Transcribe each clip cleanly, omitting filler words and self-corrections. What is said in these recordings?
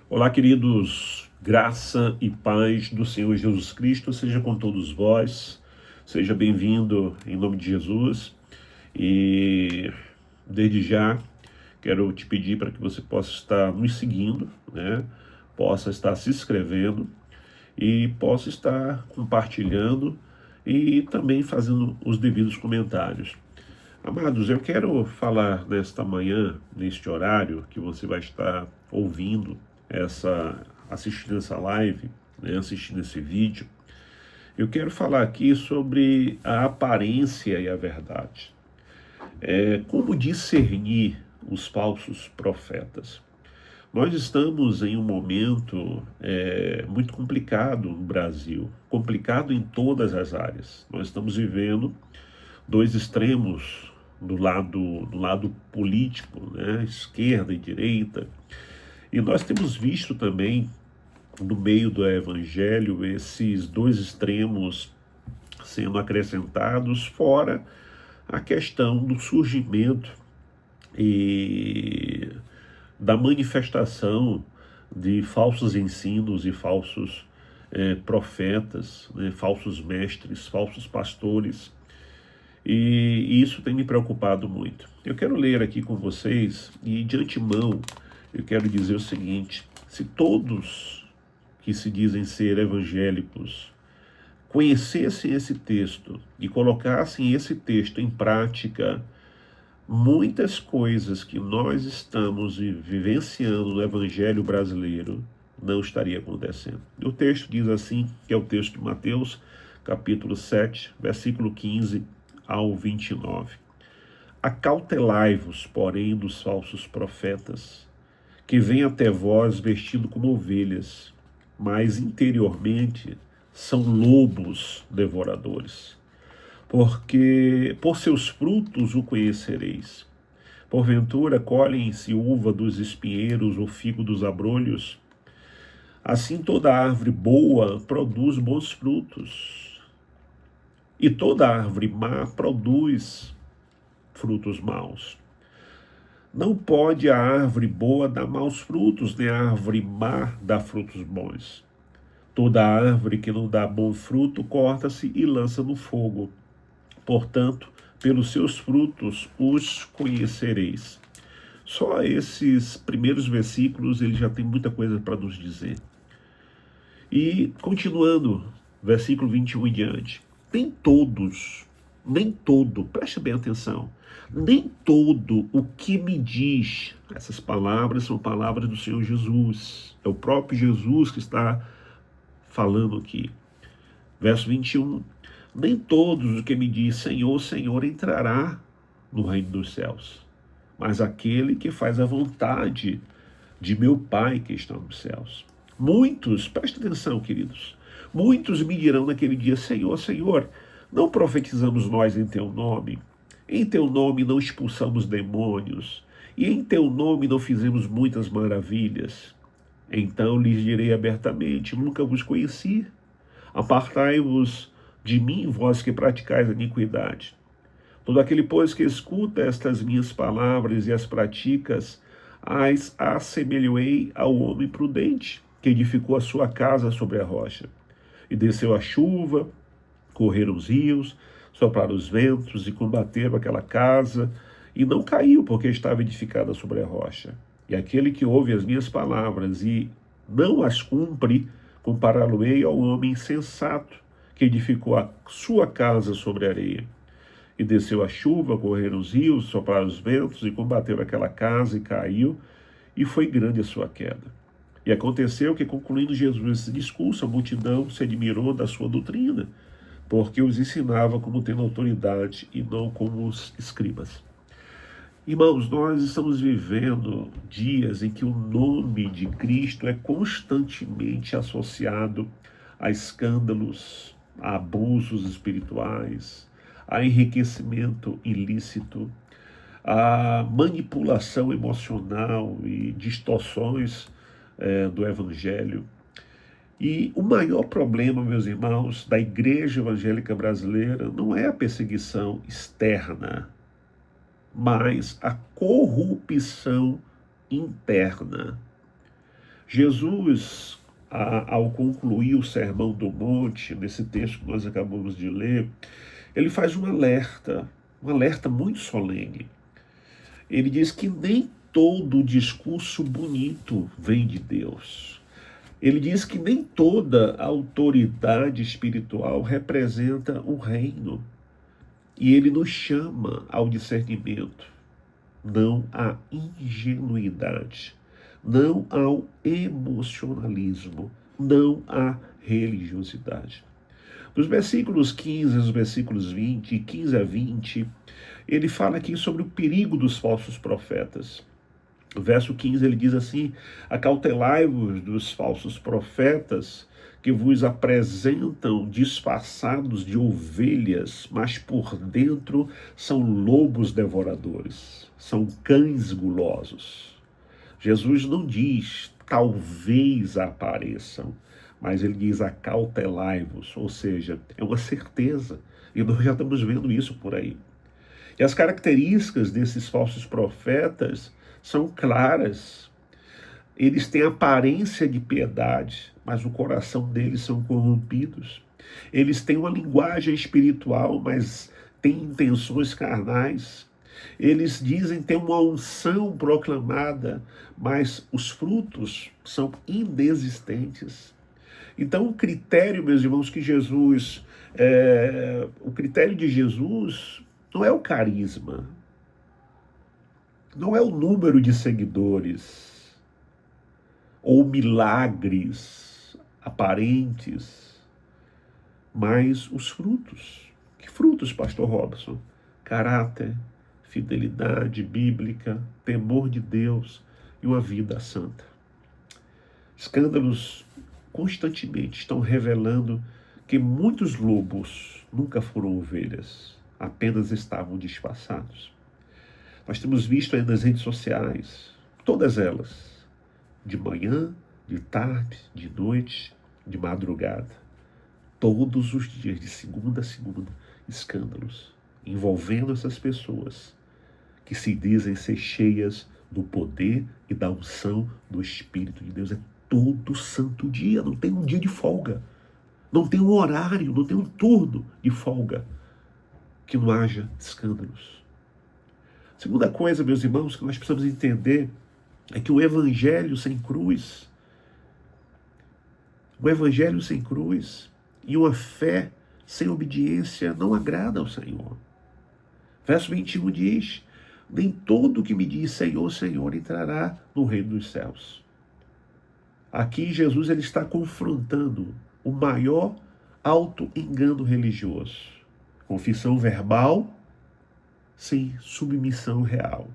Olá, queridos, graça e paz do Senhor Jesus Cristo seja com todos vós, seja bem-vindo em nome de Jesus. E desde já quero te pedir para que você possa estar nos seguindo, né? Possa estar se inscrevendo e possa estar compartilhando e também fazendo os devidos comentários. Amados, eu quero falar nesta manhã, neste horário que você vai estar ouvindo assistindo essa live, né, assistindo esse vídeo. Eu quero falar aqui sobre a aparência e a verdade. Como discernir os falsos profetas? Nós estamos em um momento muito complicado no Brasil, complicado em todas as áreas. Nós estamos vivendo dois extremos do lado político, né? Esquerda e direita. E nós temos visto também, no meio do evangelho, esses dois extremos sendo acrescentados, fora a questão do surgimento e da manifestação de falsos ensinos e falsos profetas, né? Falsos mestres, falsos pastores. E isso tem me preocupado muito. Eu quero ler aqui com vocês, e de antemão eu quero dizer o seguinte: se todos que se dizem ser evangélicos conhecessem esse texto e colocassem esse texto em prática, muitas coisas que nós estamos vivenciando no evangelho brasileiro não estaria acontecendo. O texto diz assim, que é o texto de Mateus, capítulo 7, versículo 15 ao 29. Acautelai-vos, porém, dos falsos profetas, que vêm até vós vestido como ovelhas, mas interiormente são lobos devoradores. Porque por seus frutos o conhecereis. Porventura colhem-se uva dos espinheiros ou figo dos abrolhos? Assim toda árvore boa produz bons frutos, e toda árvore má produz frutos maus. Não pode a árvore boa dar maus frutos, nem a árvore má dar frutos bons. Toda árvore que não dá bom fruto corta-se e lança no fogo. Portanto, pelos seus frutos os conhecereis. Só esses primeiros versículos ele já tem muita coisa para nos dizer. E continuando, versículo 21 em diante. Nem todo, preste bem atenção, nem todo o que me diz, essas palavras são palavras do Senhor Jesus, é o próprio Jesus que está falando aqui. Verso 21, nem todos os que me diz Senhor, Senhor entrará no reino dos céus, mas aquele que faz a vontade de meu Pai que está nos céus. Muitos, preste atenção, queridos, muitos me dirão naquele dia, Senhor, Senhor, não profetizamos nós em teu nome? Em teu nome não expulsamos demônios? E em teu nome não fizemos muitas maravilhas? Então lhes direi abertamente, nunca vos conheci. Apartai-vos de mim, vós que praticais a iniquidade. Todo aquele, pois, que escuta estas minhas palavras e as praticas, as assemelhei ao homem prudente, que edificou a sua casa sobre a rocha. E desceu a chuva, correram os rios, sopraram os ventos e combateram aquela casa, e não caiu, porque estava edificada sobre a rocha. E aquele que ouve as minhas palavras e não as cumpre, compará-lo-ei ao homem insensato, que edificou a sua casa sobre a areia. E desceu a chuva, correram os rios, sopraram os ventos e combateram aquela casa e caiu, e foi grande a sua queda. E aconteceu que, concluindo Jesus esse discurso, a multidão se admirou da sua doutrina, porque os ensinava como tendo autoridade e não como os escribas. Irmãos, nós estamos vivendo dias em que o nome de Cristo é constantemente associado a escândalos, a abusos espirituais, a enriquecimento ilícito, a manipulação emocional e distorções do Evangelho. E o maior problema, meus irmãos, da igreja evangélica brasileira não é a perseguição externa, mas a corrupção interna. Jesus, ao concluir o Sermão do Monte, nesse texto que nós acabamos de ler, ele faz um alerta muito solene. Ele diz que nem todo discurso bonito vem de Deus. Ele diz que nem toda autoridade espiritual representa o reino. E ele nos chama ao discernimento, não à ingenuidade, não ao emocionalismo, não à religiosidade. Nos versículos 15 aos versículos 20, 15 a 20, ele fala aqui sobre o perigo dos falsos profetas. No verso 15 ele diz assim: acautelai-vos dos falsos profetas que vos apresentam disfarçados de ovelhas, mas por dentro são lobos devoradores, são cães gulosos. Jesus não diz talvez apareçam, mas ele diz acautelai-vos, ou seja, é uma certeza, e nós já estamos vendo isso por aí. E as características desses falsos profetas são claras. Eles têm aparência de piedade, mas o coração deles são corrompidos. Eles têm uma linguagem espiritual, mas têm intenções carnais. Eles dizem ter uma unção proclamada, mas os frutos são inexistentes. Então, o critério, meus irmãos, o critério de Jesus não é o carisma, não é o número de seguidores, ou milagres aparentes, mas os frutos. Que frutos, pastor Robson? Caráter, fidelidade bíblica, temor de Deus e uma vida santa. Escândalos constantemente estão revelando que muitos lobos nunca foram ovelhas, apenas estavam disfarçados. Nós temos visto aí nas redes sociais, todas elas, de manhã, de tarde, de noite, de madrugada, todos os dias, de segunda a segunda, escândalos envolvendo essas pessoas que se dizem ser cheias do poder e da unção do Espírito de Deus. É todo santo dia, não tem um dia de folga, não tem um horário, não tem um turno de folga que não haja escândalos. Segunda coisa, meus irmãos, que nós precisamos entender é que o evangelho sem cruz e uma fé sem obediência não agrada ao Senhor. Verso 21 diz: nem todo que me diz Senhor, Senhor entrará no reino dos céus. Aqui Jesus ele está confrontando o maior auto-engano religioso. Confissão verbal sem submissão real.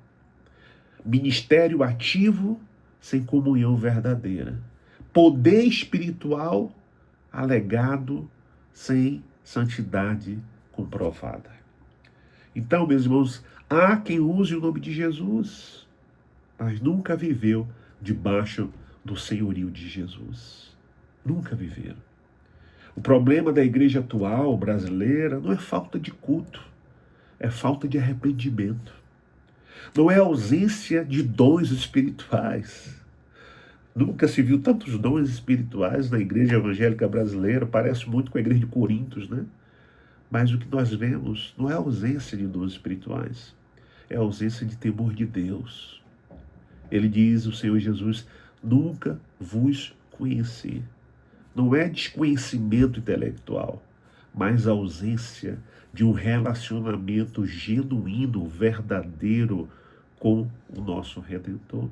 Ministério ativo sem comunhão verdadeira. Poder espiritual alegado sem santidade comprovada. Então, meus irmãos, há quem use o nome de Jesus, mas nunca viveu debaixo do senhorio de Jesus. Nunca viveram. O problema da igreja atual brasileira não é falta de culto, é falta de arrependimento. Não é ausência de dons espirituais. Nunca se viu tantos dons espirituais na igreja evangélica brasileira, parece muito com a igreja de Corintos, né? Mas o que nós vemos não é ausência de dons espirituais, é ausência de temor de Deus. Ele diz, o Senhor Jesus, nunca vos conheci. Não é desconhecimento intelectual, mas ausência de um relacionamento genuíno, verdadeiro com o nosso Redentor.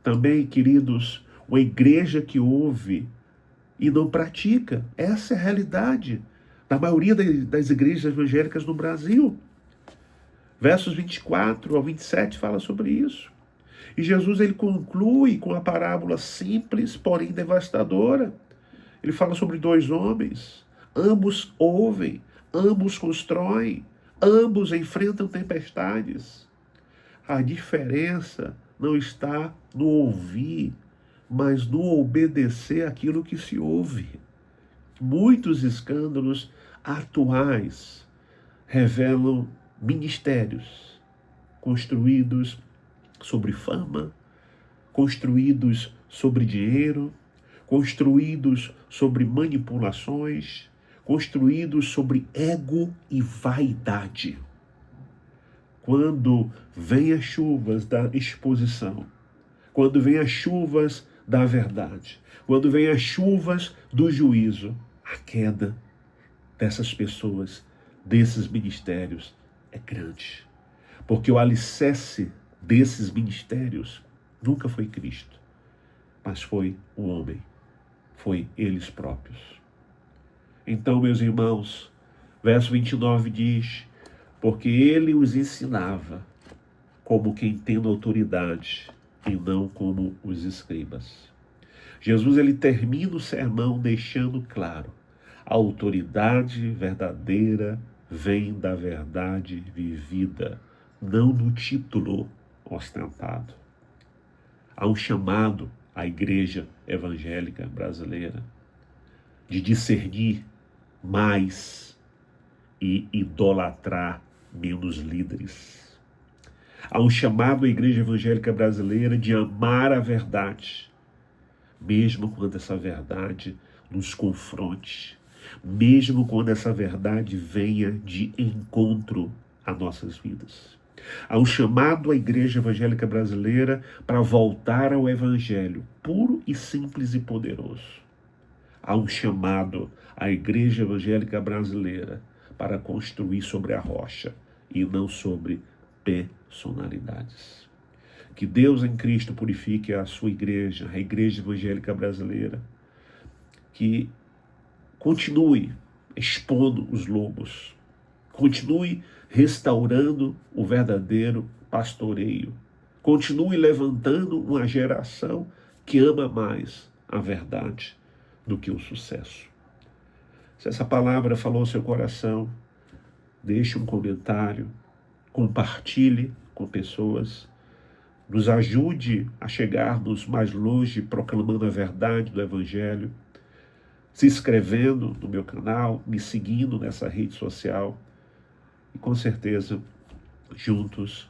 Também, queridos, uma igreja que ouve e não pratica. Essa é a realidade da maioria das igrejas evangélicas no Brasil. Versos 24 ao 27 fala sobre isso. E Jesus ele conclui com a parábola simples, porém devastadora. Ele fala sobre dois homens. Ambos ouvem, ambos constroem, ambos enfrentam tempestades. A diferença não está no ouvir, mas no obedecer aquilo que se ouve. Muitos escândalos atuais revelam ministérios construídos sobre fama, construídos sobre dinheiro, construídos sobre manipulações, construídos sobre ego e vaidade. Quando vêm as chuvas da exposição, quando vêm as chuvas da verdade, quando vêm as chuvas do juízo, a queda dessas pessoas, desses ministérios, é grande. Porque o alicerce desses ministérios nunca foi Cristo, mas foi o homem, foi eles próprios. Então, meus irmãos, verso 29 diz: porque ele os ensinava como quem tem autoridade e não como os escribas. Jesus ele termina o sermão deixando claro: a autoridade verdadeira vem da verdade vivida, não do título ostentado. Há um chamado à igreja evangélica brasileira de discernir mais e idolatrar menos líderes. Há um chamado à igreja evangélica brasileira de amar a verdade, mesmo quando essa verdade nos confronte, mesmo quando essa verdade venha de encontro a nossas vidas. Há um chamado à igreja evangélica brasileira para voltar ao evangelho puro e simples e poderoso. Há um chamado à igreja evangélica brasileira para construir sobre a rocha e não sobre personalidades. Que Deus em Cristo purifique a sua igreja, a igreja evangélica brasileira, que continue expondo os lobos, continue restaurando o verdadeiro pastoreio, continue levantando uma geração que ama mais a verdade do que o sucesso. Se essa palavra falou ao seu coração, deixe um comentário, compartilhe com pessoas, nos ajude a chegarmos mais longe proclamando a verdade do Evangelho, se inscrevendo no meu canal, me seguindo nessa rede social e com certeza juntos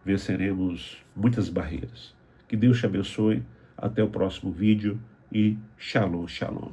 venceremos muitas barreiras. Que Deus te abençoe, até o próximo vídeo e shalom, shalom.